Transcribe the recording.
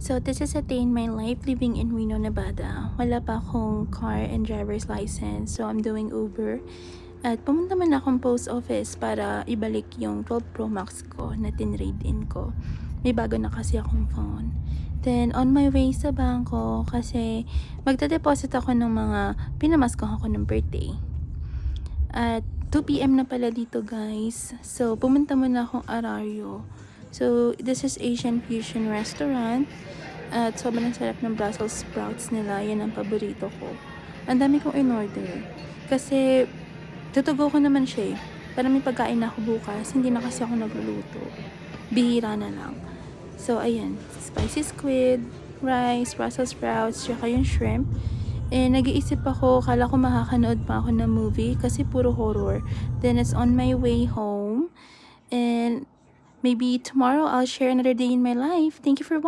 So, this is a day in my life living in Reno, Nevada. Wala pa akong car and driver's license, so I'm doing Uber. At pumunta man akong post office para ibalik yung 12 Pro Max ko na tinrade in ko. May bago na kasi akong phone. Then, on my way sa bangko kasi magta-deposit ako ng mga pinamaskong ako ng birthday. At 2 p.m. na pala dito, guys. So, pumunta muna akong Arario. So, this is Asian Fusion Restaurant. At sobrang sarap ng Brussels sprouts nila. Yan ang paborito ko. Ang dami kong in-order. Kasi, tutugo ko naman siya eh. Para may pagkain na ako bukas. Hindi na kasi ako nagluluto. Bihira na lang. So, ayan. Spicy squid, rice, Brussels sprouts, tsaka yung shrimp. Nag-iisip ako, kala ko makakanood pa ako ng movie kasi puro horror. Then, it's on my way home. And maybe tomorrow I'll share another day in my life. Thank you for watching.